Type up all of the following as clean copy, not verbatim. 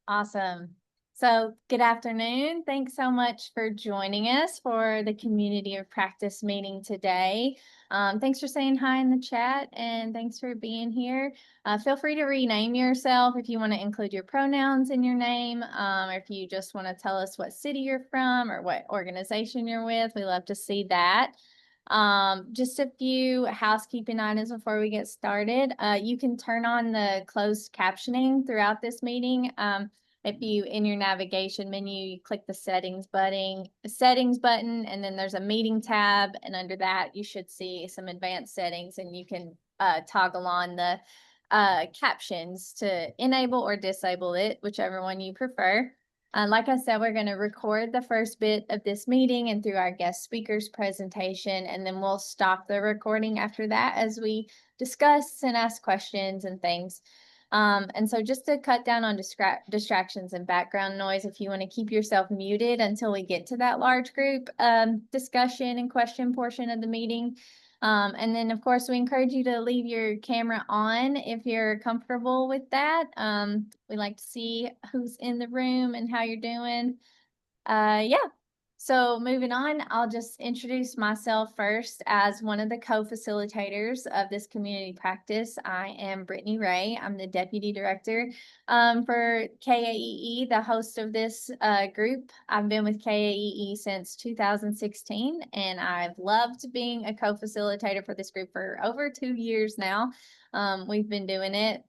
Awesome. So good afternoon. Thanks so much for joining us for the Community of Practice meeting today. Thanks for saying hi in the chat and thanks for being here. Feel free to rename yourself if you want to include your pronouns in your name, or if you just want to tell us what city you're from or what organization you're with. We love to see that. Just a few housekeeping items before we get started. You can turn on the closed captioning throughout this meeting. If you, in your navigation menu, you click the settings button, and then there's a meeting tab, and under that you should see some advanced settings, and you can toggle on the captions to enable or disable it, whichever one you prefer. Like I said, we're going to record the first bit of this meeting and through our guest speakers presentation, and then we'll stop the recording after that as we discuss and ask questions and things. And so just to cut down on distractions and background noise, if you want to keep yourself muted until we get to that large group discussion and question portion of the meeting. And then, of course, we encourage you to leave your camera on if you're comfortable with that. We like to see who's in the room and how you're doing. Yeah. So moving on, I'll just introduce myself first as one of the co-facilitators of this community practice. I am Brittany Ray. I'm the Deputy Director for KAEE, the host of this group. I've been with KAEE since 2016, and I've loved being a co-facilitator for this group for over 2 years now. We've been doing it.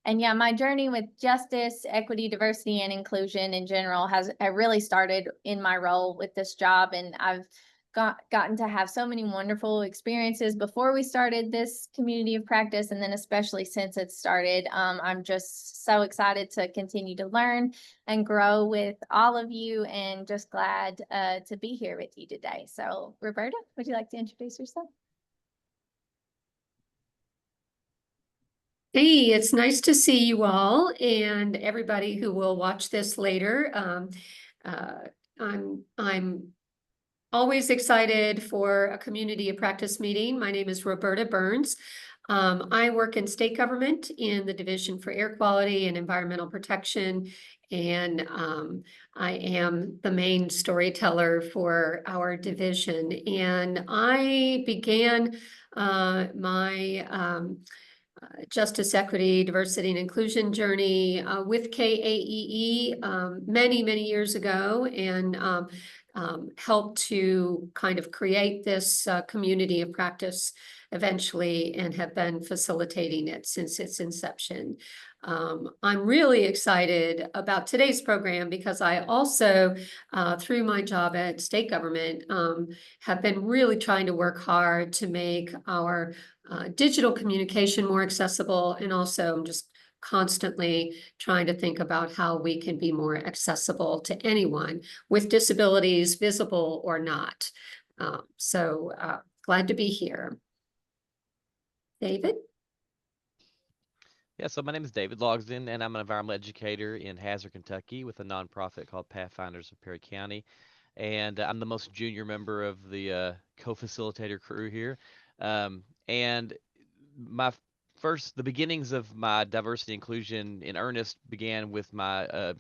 And yeah, my journey with justice, equity, diversity, and inclusion in general has really started in my role with this job. And I've gotten to have so many wonderful experiences before we started this community of practice. And then especially since it started, I'm just so excited to continue to learn and grow with all of you, and just glad to be here with you today. So Roberta, would you like to introduce yourself? Hey, it's nice to see you all and everybody who will watch this later. I'm always excited for a community of practice meeting. My name is Roberta Burns. I work in state government in the Division for Air Quality and Environmental Protection, and I am the main storyteller for our division. And I began my justice, equity, diversity, and inclusion journey with KAEE many, many years ago, and helped to kind of create this community of practice eventually, and have been facilitating it since its inception. I'm really excited about today's program because I also, through my job at state government, have been really trying to work hard to make our digital communication more accessible, and also just constantly trying to think about how we can be more accessible to anyone with disabilities, visible or not. So glad to be here. David? Yeah, so my name is David Logsdon, and I'm an environmental educator in Hazard, Kentucky, with a nonprofit called Pathfinders of Perry County. And I'm the most junior member of the co-facilitator crew here. And the beginnings of my diversity inclusion in earnest began with my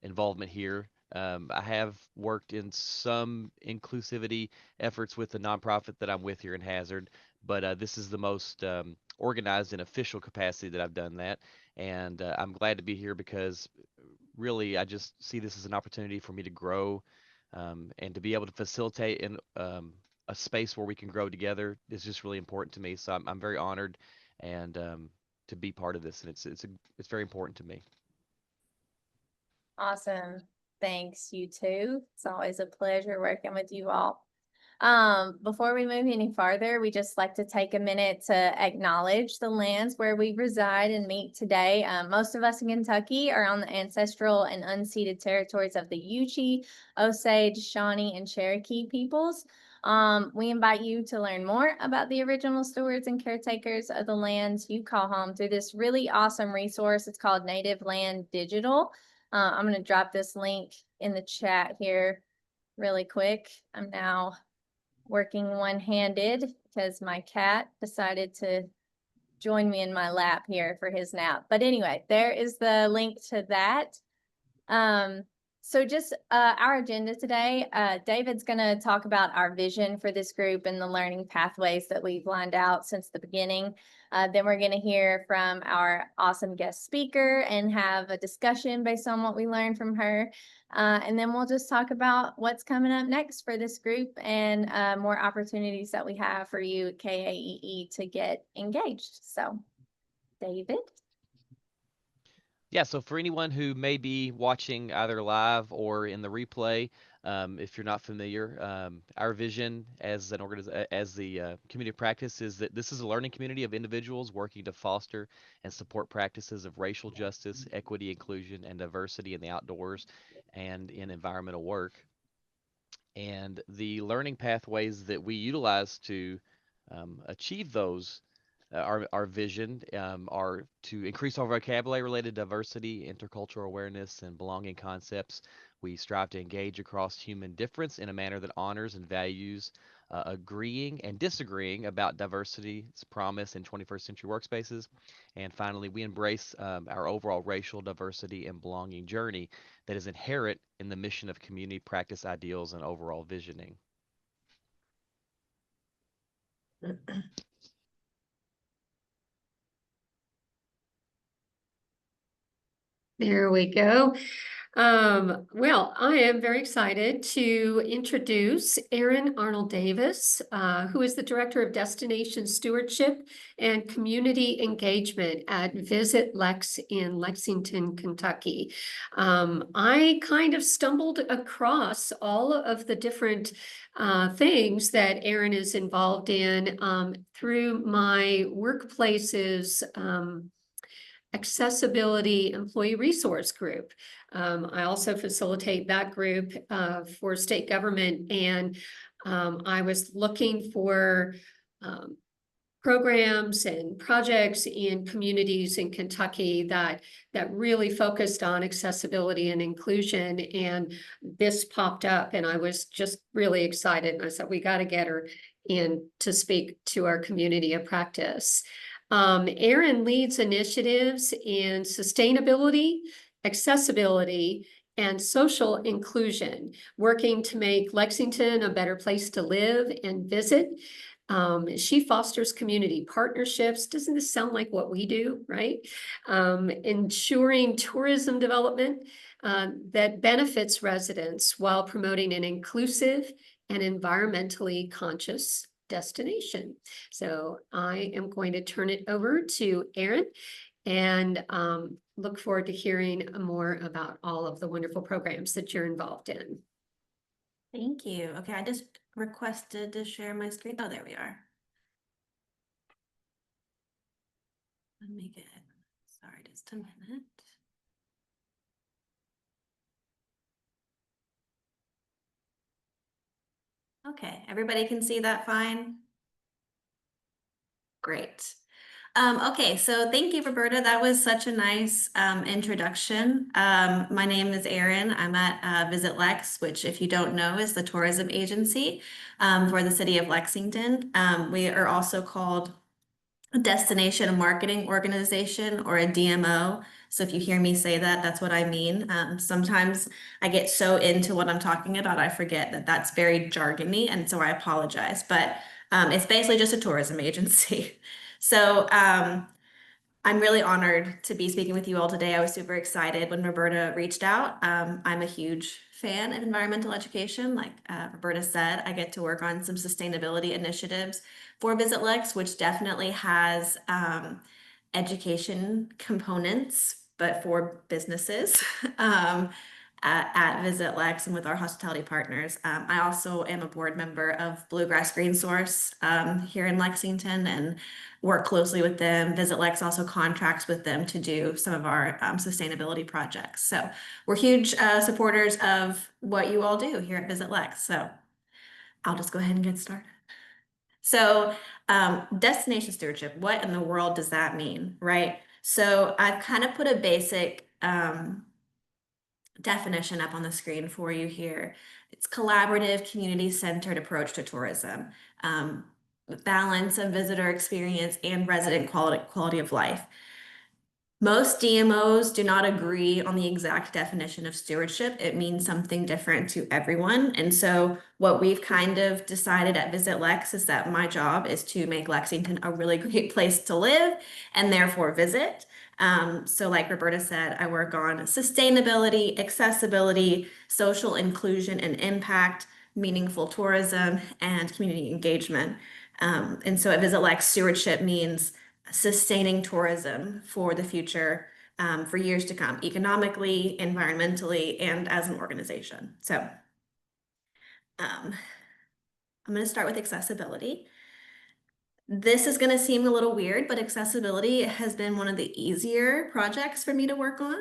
involvement here. I have worked in some inclusivity efforts with the nonprofit that I'm with here in Hazard, but this is the most organized and official capacity that I've done that. And I'm glad to be here because really I just see this as an opportunity for me to grow, and to be able to facilitate in a space where we can grow together is just really important to me. So I'm very honored and to be part of this, and it's very important to me. Awesome. Thanks, you too. It's always a pleasure working with you all. Before we move any farther, we just like to take a minute to acknowledge the lands where we reside and meet today. Most of us in Kentucky are on the ancestral and unceded territories of the Yuchi, Osage, Shawnee, and Cherokee peoples. We invite you to learn more about the original stewards and caretakers of the lands you call home through this really awesome resource. It's called Native Land Digital. I'm going to drop this link in the chat here really quick. I'm now working one-handed because my cat decided to join me in my lap here for his nap. But anyway, there is the link to that. So just our agenda today, David's going to talk about our vision for this group and the learning pathways that we've lined out since the beginning. Then we're going to hear from our awesome guest speaker and have a discussion based on what we learned from her. And then we'll just talk about what's coming up next for this group and more opportunities that we have for you at KAEE to get engaged. So, David. Yeah, so for anyone who may be watching either live or in the replay, if you're not familiar, our vision as as the community of practice is that this is a learning community of individuals working to foster and support practices of racial justice, equity, inclusion, and diversity in the outdoors and in environmental work. And the learning pathways that we utilize to achieve those, our vision, are to increase our vocabulary related to diversity, intercultural awareness, and belonging concepts. We strive to engage across human difference in a manner that honors and values agreeing and disagreeing about diversity's promise in 21st century workspaces. And finally, we embrace our overall racial diversity and belonging journey that is inherent in the mission of community practice ideals and overall visioning. There we go. Well, I am very excited to introduce Arin Arnold-Davis, who is the Director of Destination Stewardship and Community Engagement at VisitLEX in Lexington, Kentucky. I kind of stumbled across all of the different things that Arin is involved in through my workplace's accessibility employee resource group. I also facilitate that group for state government, and I was looking for programs and projects in communities in Kentucky that really focused on accessibility and inclusion, and this popped up, and I was just really excited, and I said, we got to get her in to speak to our community of practice. Arin leads initiatives in sustainability, accessibility, and social inclusion, working to make Lexington a better place to live and visit. She fosters community partnerships. Doesn't this sound like what we do, right? Ensuring tourism development that benefits residents while promoting an inclusive and environmentally conscious destination. So I am going to turn it over to Arin and look forward to hearing more about all of the wonderful programs that you're involved in. Thank you. Okay, I just requested to share my screen. Oh, there we are. Let me get, sorry, just a minute. Okay, everybody can see that fine? Great. Okay, so thank you, Roberta. That was such a nice introduction. My name is Arin. I'm at VisitLEX, which, if you don't know, is the tourism agency for the city of Lexington. We are also called a destination marketing organization, or a DMO. So if you hear me say that, that's what I mean. Sometimes I get so into what I'm talking about, I forget that that's very jargony, and so I apologize. But it's basically just a tourism agency. So I'm really honored to be speaking with you all today. I was super excited when Roberta reached out. I'm a huge fan of environmental education. Like Roberta said, I get to work on some sustainability initiatives for VisitLEX, which definitely has education components, but for businesses. At VisitLEX and with our hospitality partners. I also am a board member of Bluegrass Green Source here in Lexington and work closely with them. VisitLEX also contracts with them to do some of our sustainability projects. So we're huge supporters of what you all do here at VisitLEX. So I'll just go ahead and get started. So destination stewardship, what in the world does that mean, right? So I've kind of put a basic definition up on the screen for you here. It's collaborative, community-centered approach to tourism, balance of visitor experience and resident quality of life. Most DMOs do not agree on the exact definition of stewardship. It means something different to everyone. And so what we've kind of decided at VisitLEX is that my job is to make Lexington a really great place to live and therefore visit. So like Roberta said, I work on sustainability, accessibility, social inclusion and impact, meaningful tourism, and community engagement. And so at VisitLEX, stewardship means sustaining tourism for the future, for years to come, economically, environmentally, and as an organization. So I'm going to start with accessibility. This is going to seem a little weird, but accessibility has been one of the easier projects for me to work on.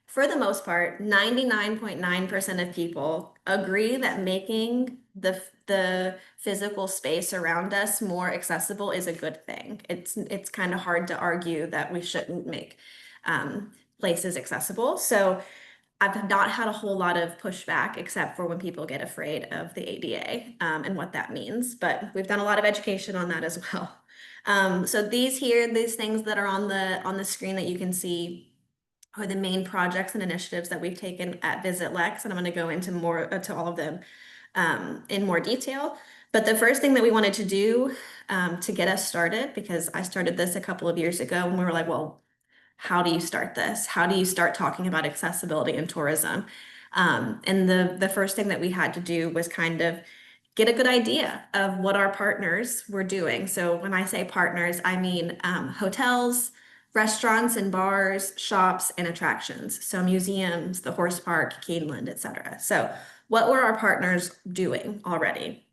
For the most part, 99.9% of people agree that making the physical space around us more accessible is a good thing. It's kind of hard to argue that we shouldn't make places accessible. So I've not had a whole lot of pushback except for when people get afraid of the ADA and what that means. But we've done a lot of education on that as well. So these things that are on the screen that you can see are the main projects and initiatives that we've taken at VisitLEX, and I'm going to go into more to all of them in more detail. But the first thing that we wanted to do to get us started, because I started this a couple of years ago, and we were like, well, how do you start this? How do you start talking about accessibility and tourism? And the first thing that we had to do was kind of get a good idea of what our partners were doing. So when I say partners, I mean hotels, restaurants and bars, shops, and attractions. So museums, the horse park, Keeneland, etc. So what were our partners doing already?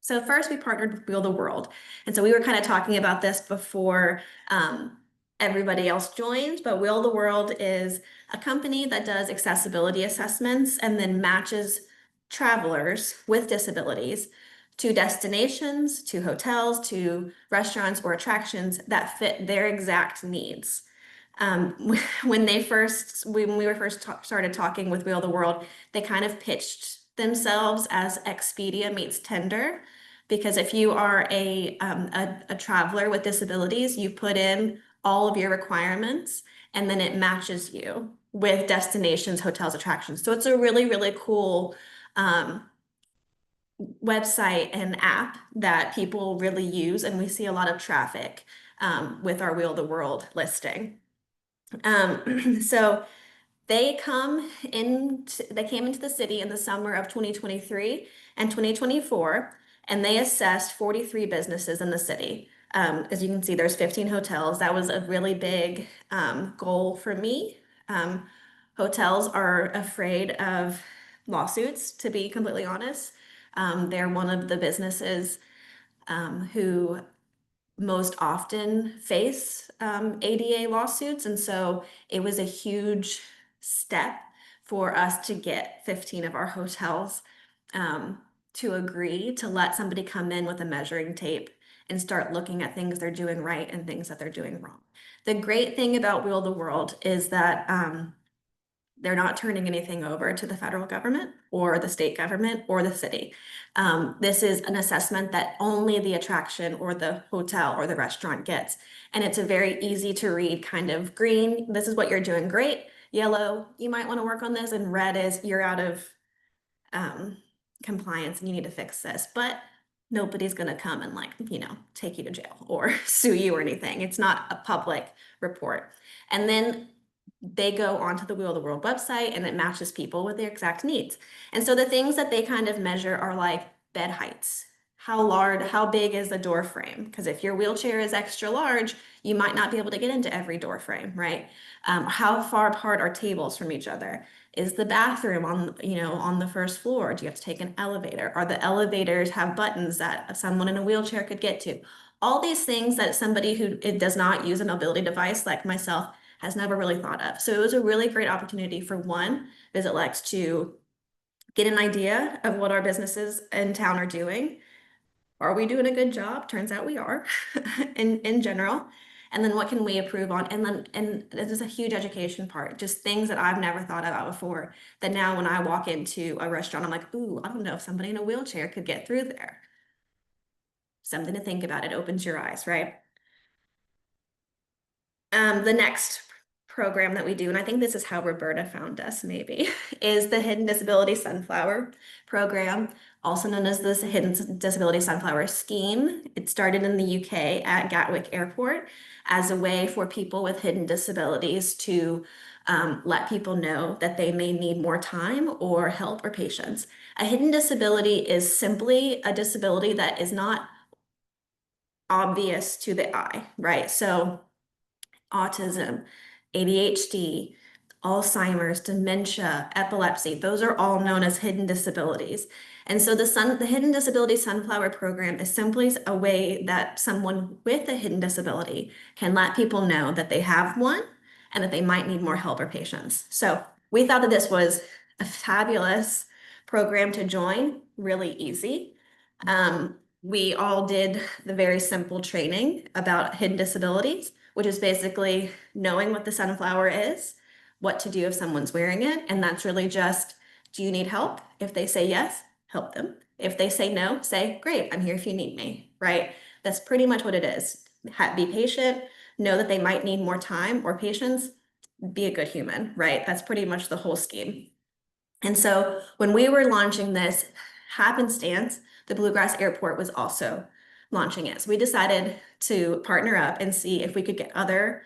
So first we partnered with Wheel the World. And so we were kind of talking about this before everybody else joined, but Wheel the World is a company that does accessibility assessments and then matches travelers with disabilities to destinations, to hotels, to restaurants or attractions that fit their exact needs. When we were first started talking with Wheel the World, they kind of pitched themselves as Expedia meets Tinder, because if you are a traveler with disabilities, you put in all of your requirements and then it matches you with destinations, hotels, attractions. So it's a really, really cool website and app that people really use, and we see a lot of traffic with our Wheel the World listing. So they came into the city in the summer of 2023 and 2024, and they assessed 43 businesses in the city. As you can see, there's 15 hotels. That was a really big goal for me. Hotels are afraid of lawsuits, to be completely honest. They're one of the businesses who most often face ADA lawsuits. And so it was a huge step for us to get 15 of our hotels to agree to let somebody come in with a measuring tape and start looking at things they're doing right and things that they're doing wrong. The great thing about Wheel the World is that they're not turning anything over to the federal government or the state government or the city. This is an assessment that only the attraction or the hotel or the restaurant gets. And it's a very easy to read kind of green. This is what you're doing great. Yellow, you might want to work on this. And red is you're out of compliance and you need to fix this. But nobody's going to come and take you to jail or sue you or anything. It's not a public report. And then they go onto the Wheel of the World website and it matches people with their exact needs. And so the things that they kind of measure are like bed heights. How big is the door frame? Because if your wheelchair is extra large, you might not be able to get into every door frame, right? How far apart are tables from each other? Is the bathroom on the first floor? Do you have to take an elevator? Are the elevators have buttons that someone in a wheelchair could get to? All these things that somebody who does not use a mobility device like myself has never really thought of. So it was a really great opportunity for VisitLEX to get an idea of what our businesses in town are doing. Are we doing a good job? Turns out we are in general. And then what can we improve on? And this is a huge education part, just things that I've never thought about before, that now when I walk into a restaurant, I'm like, ooh, I don't know if somebody in a wheelchair could get through there. something to think about. It opens your eyes, right? The next program that we do, and I think this is how Roberta found us maybe, is the Hidden Disability Sunflower Program, also known as the Hidden Disability Sunflower Scheme. It started in the UK at Gatwick Airport as a way for people with hidden disabilities to let people know that they may need more time or help or patience. A hidden disability is simply a disability that is not obvious to the eye, right? So autism, ADHD, Alzheimer's, dementia, epilepsy, those are all known as hidden disabilities. And so the Hidden Disability Sunflower Program is simply a way that someone with a hidden disability can let people know that they have one and that they might need more help or patience. So we thought that this was a fabulous program to join, really easy. We all did the very simple training about hidden disabilities, which is basically knowing what the sunflower is, what to do if someone's wearing it. And that's really just, do you need help? If they say yes, help them. If they say no, say, great, I'm here if you need me, right? That's pretty much what it is. Be patient, know that they might need more time or patience, be a good human, right? That's pretty much the whole scheme. And so when we were launching this, happenstance, the Bluegrass Airport was also launching it. So we decided to partner up and see if we could get other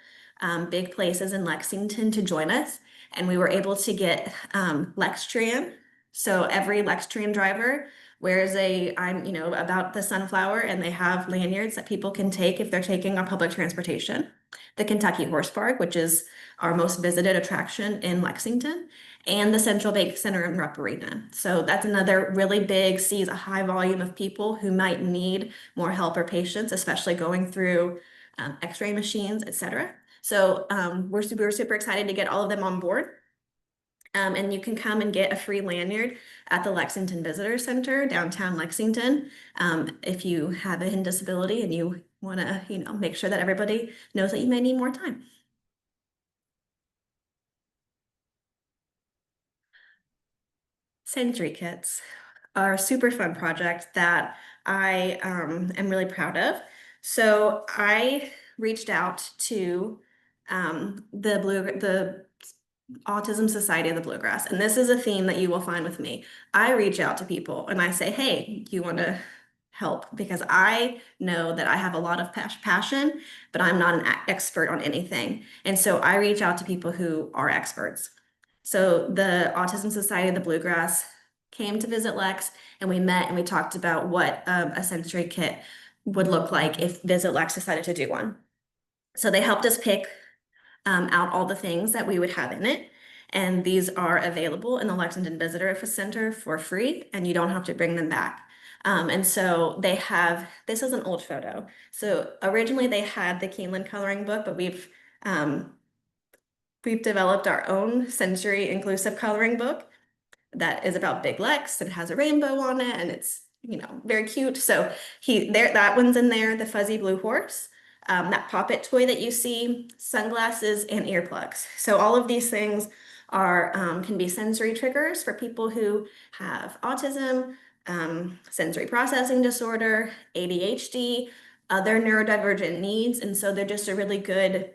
big places in Lexington to join us. And we were able to get Lextran. So every Lextran driver wears about the sunflower, and they have lanyards that people can take if they're taking on public transportation. The Kentucky Horse Park, which is our most visited attraction in Lexington, and the Central Bank Center in Rupp Arena. So that's another really big, sees a high volume of people who might need more help or patience, especially going through x-ray machines, et cetera. So we're super excited to get all of them on board. And you can come and get a free lanyard at the Lexington Visitor Center, downtown Lexington, if you have a hidden disability and you want to, make sure that everybody knows that you may need more time. Sensory kits are a super fun project that I am really proud of. So I reached out to the Autism Society of the Bluegrass, and this is a theme that you will find with me. I reach out to people and I say, hey, do you want to help? Because I know that I have a lot of passion, but I'm not an expert on anything. And so I reach out to people who are experts. So the Autism Society of the Bluegrass came to VisitLEX, and we met and we talked about what a sensory kit would look like if VisitLEX decided to do one. So they helped us pick out all the things that we would have in it. And these are available in the Lexington Visitor Center for free, and you don't have to bring them back. And so they have, this is an old photo. So originally they had the Keeneland coloring book, but we've developed our own sensory inclusive coloring book that is about Big Lex and has a rainbow on it, and it's very cute. So that one's in there, the fuzzy blue horse, that poppet toy that you see, sunglasses, and earplugs. So all of these things are can be sensory triggers for people who have autism, sensory processing disorder, ADHD, other neurodivergent needs, and so they're just a really good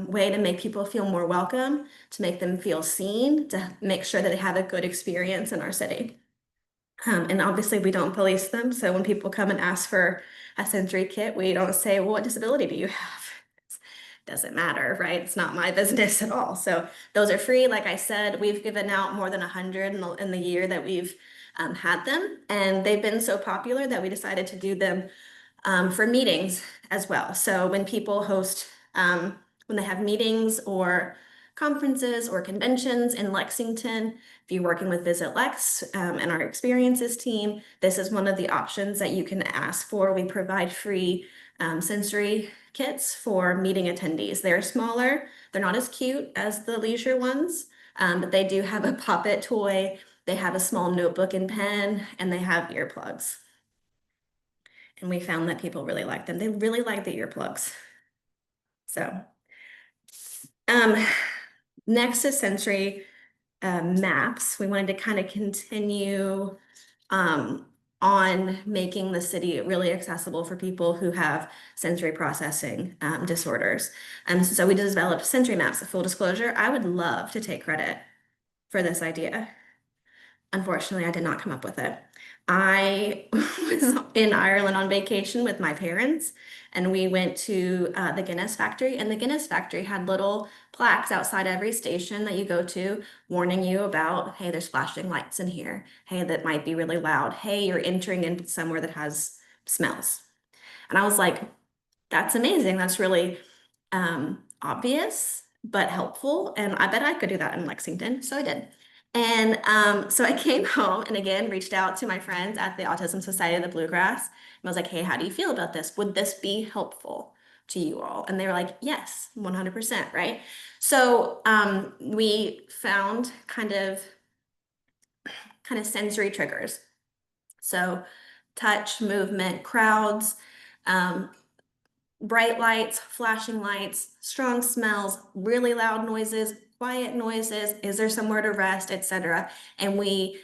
way to make people feel more welcome, to make them feel seen, to make sure that they have a good experience in our city. And obviously we don't police them. So when people come and ask for a sensory kit, we don't say, well, what disability do you have? It doesn't matter, right? It's not my business at all. So those are free. Like I said, we've given out more than 100 in the year that we've had them. And they've been so popular that we decided to do them for meetings as well. So when people host, when they have meetings or conferences or conventions in Lexington, if you're working with VisitLEX and our experiences team, this is one of the options that you can ask for. We provide free sensory kits for meeting attendees. They're smaller, they're not as cute as the leisure ones, but they do have a poppet toy, they have a small notebook and pen, and they have earplugs. And we found that people really like them. They really like the earplugs. So next is sensory maps. We wanted to kind of continue on making the city really accessible for people who have sensory processing disorders. So we developed sensory maps. Full disclosure, I would love to take credit for this idea. Unfortunately, I did not come up with it. I was in Ireland on vacation with my parents, and we went to the Guinness factory, and the Guinness factory had little plaques outside every station that you go to, warning you about, hey, there's flashing lights in here. Hey, that might be really loud. Hey, you're entering into somewhere that has smells. And I was like, that's amazing. That's really obvious, but helpful. And I bet I could do that in Lexington. So I did. And so I came home and again reached out to my friends at the Autism Society of the Bluegrass. And I was like, hey, how do you feel about this? Would this be helpful to you all? And they were like, yes, 100%, right? So we found kind of sensory triggers. So touch, movement, crowds, bright lights, flashing lights, strong smells, really loud noises, quiet noises, is there somewhere to rest, etc. And we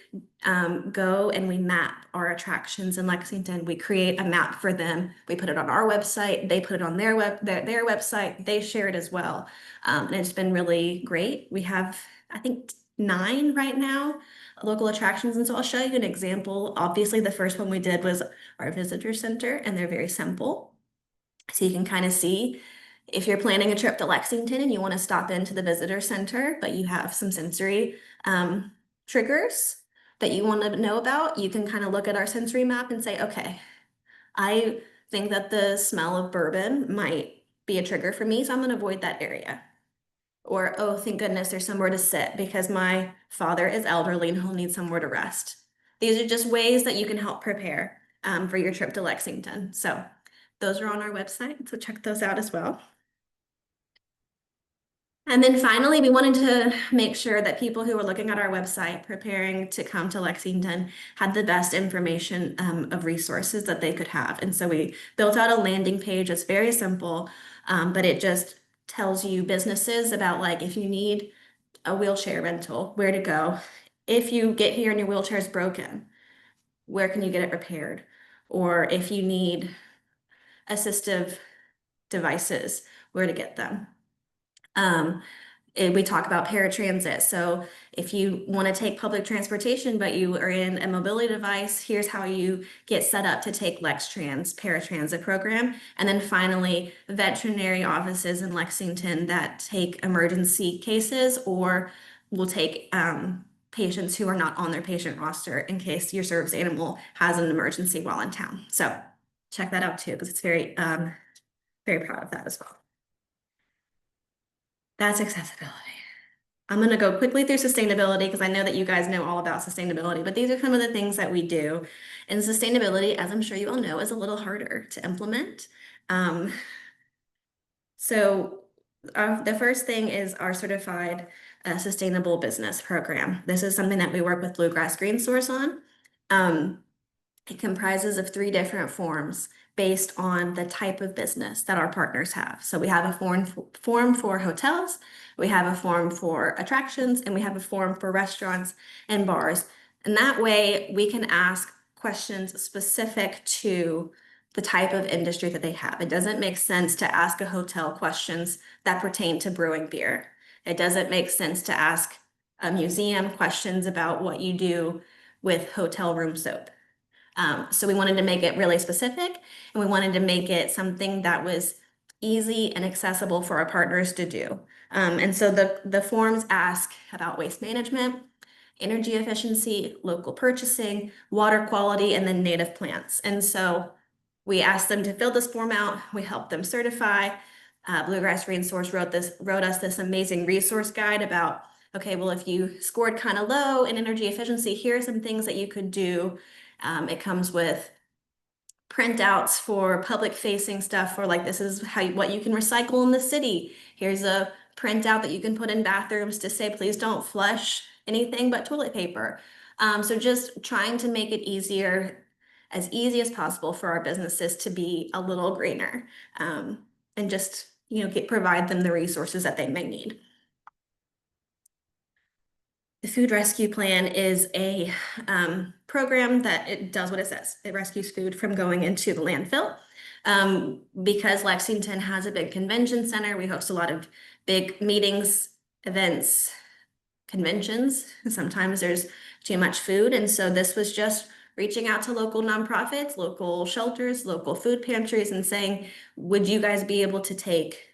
go and we map our attractions in Lexington. We create a map for them. We put it on our website. They put it on their website. They share it as well. And it's been really great. We have, I think, 9 right now, local attractions. And so I'll show you an example. Obviously, the first one we did was our visitor center, and they're very simple. So you can kind of see if you're planning a trip to Lexington and you want to stop into the visitor center, but you have some sensory triggers that you want to know about, you can kind of look at our sensory map and say, okay, I think that the smell of bourbon might be a trigger for me, so I'm going to avoid that area. Or, oh, thank goodness there's somewhere to sit because my father is elderly and he'll need somewhere to rest. These are just ways that you can help prepare for your trip to Lexington. So those are on our website, so check those out as well. And then finally, we wanted to make sure that people who were looking at our website preparing to come to Lexington had the best information of resources that they could have. And so we built out a landing page. It's very simple, but it just tells you businesses about, like, if you need a wheelchair rental, where to go. If you get here and your wheelchair is broken, where can you get it repaired? Or if you need assistive devices, where to get them. We talk about paratransit. So if you want to take public transportation, but you are in a mobility device, here's how you get set up to take LexTrans paratransit program. And then finally, veterinary offices in Lexington that take emergency cases or will take patients who are not on their patient roster in case your service animal has an emergency while in town. So check that out too, because it's very, very proud of that as well. That's accessibility. I'm going to go quickly through sustainability because I know that you guys know all about sustainability, but these are some of the things that we do. And sustainability, as I'm sure you all know, is a little harder to implement. So the first thing is our certified sustainable business program. This is something that we work with Bluegrass Green Source on. It comprises of 3 different forms based on the type of business that our partners have. So we have a form for hotels, we have a form for attractions, and we have a form for restaurants and bars. And that way we can ask questions specific to the type of industry that they have. It doesn't make sense to ask a hotel questions that pertain to brewing beer. It doesn't make sense to ask a museum questions about what you do with hotel room soap. So we wanted to make it really specific, and we wanted to make it something that was easy and accessible for our partners to do. And so the forms ask about waste management, energy efficiency, local purchasing, water quality, and then native plants. And so we asked them to fill this form out. We helped them certify. Bluegrass Green Source wrote us this amazing resource guide about, okay, well, if you scored kind of low in energy efficiency, here are some things that you could do. It comes with printouts for public facing stuff, for like, this is what you can recycle in the city. Here's a printout that you can put in bathrooms to say, please don't flush anything but toilet paper. So just trying to make it as easy as possible for our businesses to be a little greener, and just, provide them the resources that they may need. The Food Rescue Plan is a program that it does what it says. It rescues food from going into the landfill. Because Lexington has a big convention center, we host a lot of big meetings, events, conventions. Sometimes there's too much food. And so this was just reaching out to local nonprofits, local shelters, local food pantries, and saying, would you guys be able to take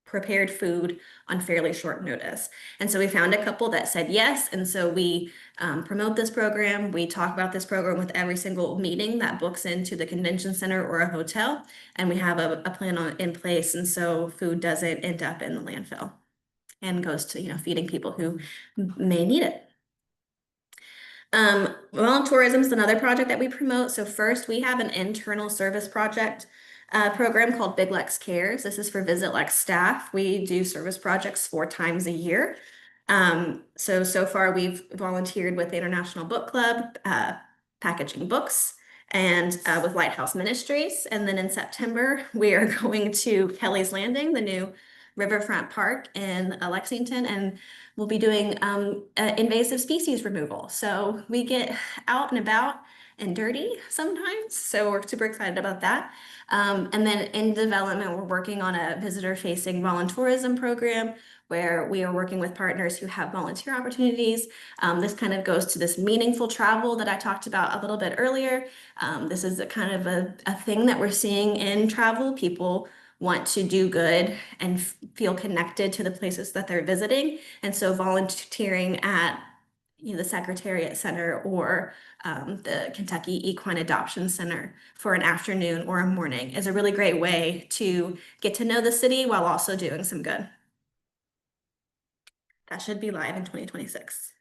prepared food on fairly short notice? And so we found a couple that said yes. And so we promote this program. We talk about this program with every single meeting that books into the convention center or a hotel. And we have a plan in place. And so food doesn't end up in the landfill and goes to, feeding people who may need it. Volunteerism is another project that we promote. So first, we have an internal service project program called VisitLEX Cares. This is for VisitLEX staff. We do service projects 4 times a year. So far we've volunteered with the International Book Club, packaging books, and with Lighthouse Ministries. And then in September, we are going to Kelly's Landing, the new riverfront park in Lexington, and we'll be doing invasive species removal. So we get out and about and dirty sometimes. So we're super excited about that. And then in development, we're working on a visitor-facing volunteerism program where we are working with partners who have volunteer opportunities. This kind of goes to this meaningful travel that I talked about a little bit earlier. This is a kind of a thing that we're seeing in travel. People want to do good and feel connected to the places that they're visiting. And so volunteering at the Secretariat Center or the Kentucky Equine Adoption Center for an afternoon or a morning is a really great way to get to know the city while also doing some good. That should be live in 2026.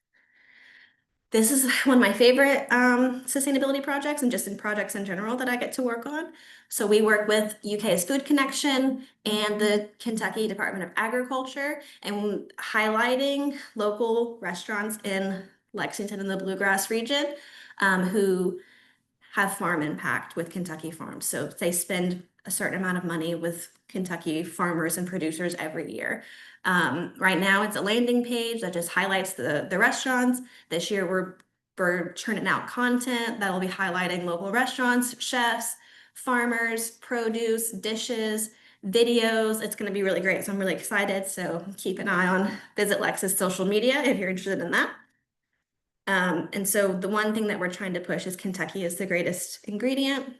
This is one of my favorite sustainability projects and just in projects in general that I get to work on. So we work with UK's Food Connection and the Kentucky Department of Agriculture and highlighting local restaurants in Lexington and the Bluegrass region who have farm impact with Kentucky farms. So they spend a certain amount of money with Kentucky farmers and producers every year. Right now it's a landing page that just highlights the restaurants. This year we're churning out content that will be highlighting local restaurants, chefs, farmers, produce, dishes, videos. It's going to be really great. So I'm really excited. So keep an eye on VisitLEX's social media if you're interested in that. And so the one thing that we're trying to push is Kentucky is the greatest ingredient.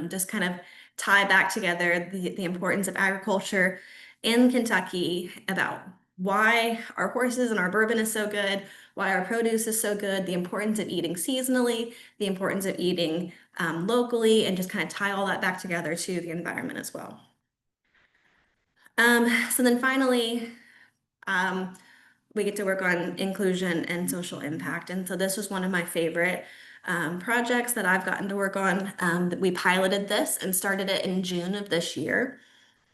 Just kind of tie back together the importance of agriculture in Kentucky about why our horses and our bourbon is so good, why our produce is so good, the importance of eating seasonally, the importance of eating locally, and just kind of tie all that back together to the environment as well. So then finally, we get to work on inclusion and social impact. And so this was one of my favorite projects that I've gotten to work on. We piloted this and started it in June of this year.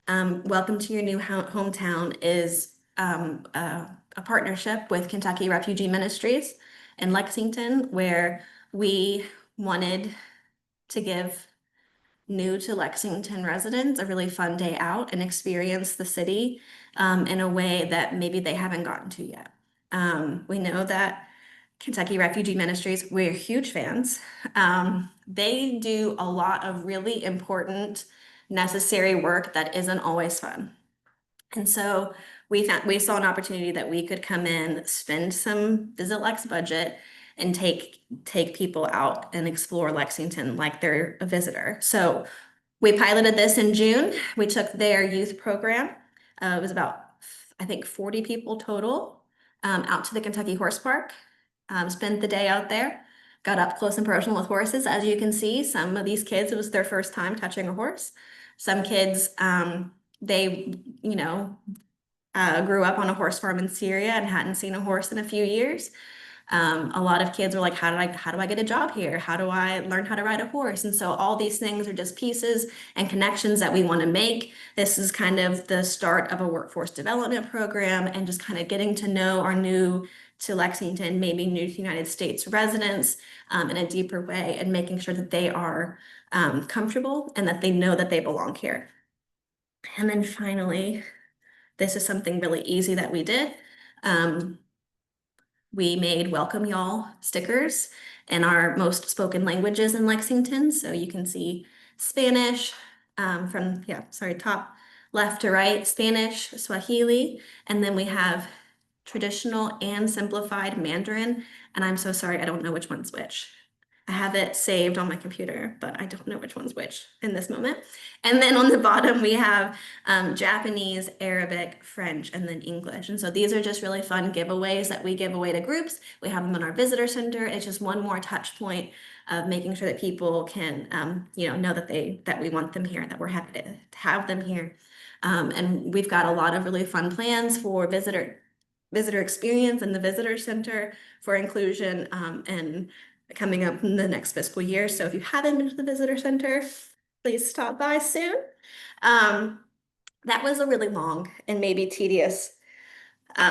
Welcome to Your New Hometown is a partnership with Kentucky Refugee Ministries in Lexington, where we wanted to give new to Lexington residents a really fun day out and experience the city in a way that maybe they haven't gotten to yet. We know that Kentucky Refugee Ministries, we're huge fans. They do a lot of really important, necessary work that isn't always fun. And so we saw an opportunity that we could come in, spend some VisitLEX budget, and take people out and explore Lexington like they're a visitor. So we piloted this in June. We took their youth program. It was about, I think, 40 people total out to the Kentucky Horse Park. Spent the day out there, got up close and personal with horses. As you can see, some of these kids, it was their first time touching a horse. Some kids, they, grew up on a horse farm in Syria and hadn't seen a horse in a few years. A lot of kids were like, how do I get a job here? How do I learn how to ride a horse? And so all these things are just pieces and connections that we want to make. This is kind of the start of a workforce development program and just kind of getting to know our new to Lexington, maybe new to the United States residents in a deeper way and making sure that they are comfortable and that they know that they belong here. And then finally, this is something really easy that we did. we made welcome y'all stickers in our most spoken languages in Lexington. So you can see Spanish top left to right, Spanish, Swahili, and then we have traditional and simplified Mandarin. And I'm so sorry, I don't know which one's which. I have it saved on my computer, but I don't know which one's which in this moment. And then on the bottom, we have Japanese, Arabic, French, and then English. And so these are just really fun giveaways that we give away to groups. We have them in our visitor center. It's just one more touch point of making sure that people can, know that we want them here, that we're happy to have them here. And we've got a lot of really fun plans for visitor experience in the visitor center for inclusion and coming up in the next fiscal year. So if you haven't been to the visitor center, please stop by soon. That was a really long and maybe tedious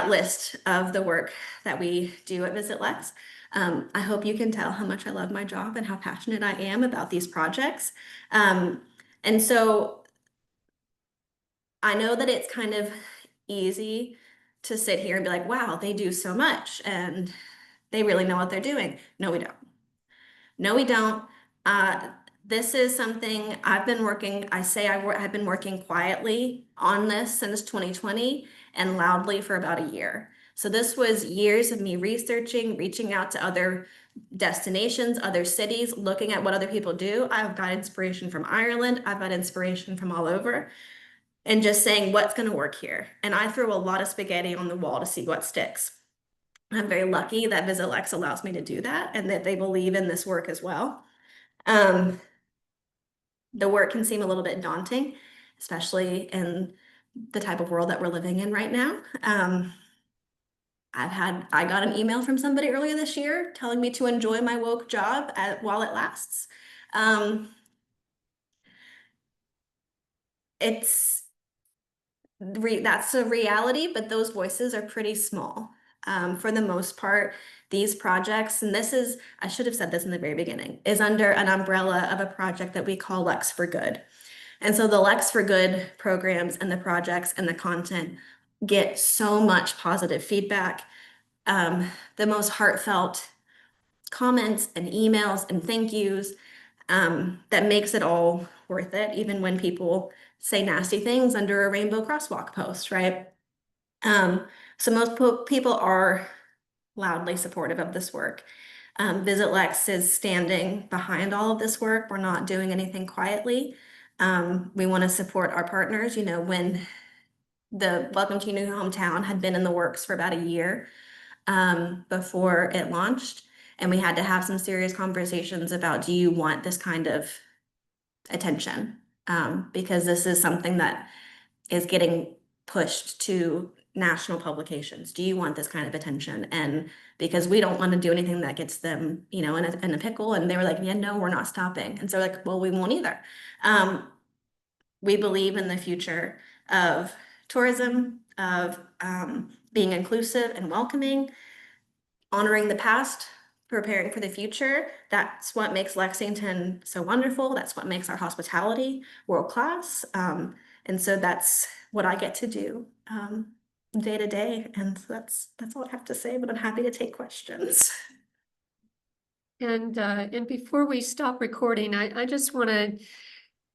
list of the work that we do at VisitLEX. I hope you can tell how much I love my job and how passionate I am about these projects. And so I know that it's kind of easy to sit here and be like, wow, they do so much and they really know what they're doing. No, we don't. No, we don't. This is something I've been working, I've been working quietly on this since 2020 and loudly for about a year. So this was years of me researching, reaching out to other destinations, other cities, looking at what other people do. I've got inspiration from Ireland. I've got inspiration from all over. And just saying what's going to work here. And I throw a lot of spaghetti on the wall to see what sticks. I'm very lucky that VisitLEX allows me to do that and that they believe in this work as well. The work can seem a little bit daunting, especially in the type of world that we're living in right now. I got an email from somebody earlier this year telling me to enjoy my woke job while it lasts. That's a reality, but those voices are pretty small. For the most part, these projects, and I should have said this in the very beginning, is under an umbrella of a project that we call Lex for Good. And so the Lex for Good programs and the projects and the content get so much positive feedback. The most heartfelt comments and emails and thank yous that makes it all worth it, even when people say nasty things under a rainbow crosswalk post, right? So most people are loudly supportive of this work. VisitLEX is standing behind all of this work. We're not doing anything quietly. We want to support our partners. When the Welcome to Your New Hometown had been in the works for about a year before it launched, and we had to have some serious conversations about, do you want this kind of attention? Because this is something that is getting pushed to national publications. Do you want this kind of attention? And because we don't want to do anything that gets them, in a pickle. And they were like, yeah, no, we're not stopping. And so like, well, we won't either. We believe in the future of tourism, of being inclusive and welcoming, honoring the past, preparing for the future. That's what makes Lexington so wonderful. That's what makes our hospitality world-class. And so that's what I get to do day to day. And that's all I have to say, but I'm happy to take questions. And before we stop recording, I just want to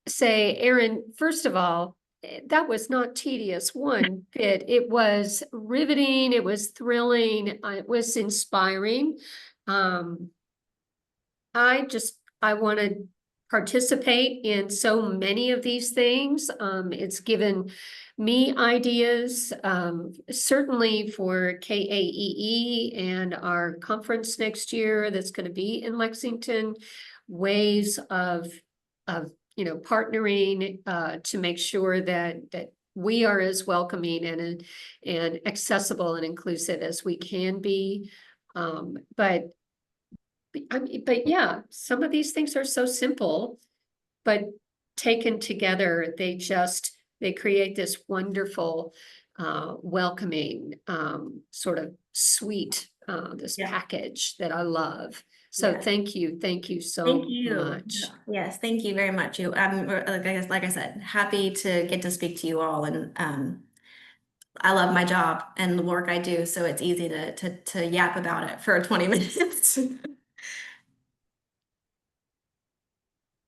say, Arin, first of all, that was not tedious one bit. It was riveting. It was thrilling. It was inspiring. I want to participate in so many of these things. It's given me ideas, certainly for KAEE and our conference next year that's going to be in Lexington, ways of partnering to make sure that we are as welcoming and accessible and inclusive as we can be. But yeah, some of these things are so simple, but taken together, they create this wonderful, welcoming, sort of sweet, this package that I love. So thank you so much. Yes, thank you very much. Like I said, happy to get to speak to you all and I love my job and the work I do, so it's easy to yap about it for 20 minutes.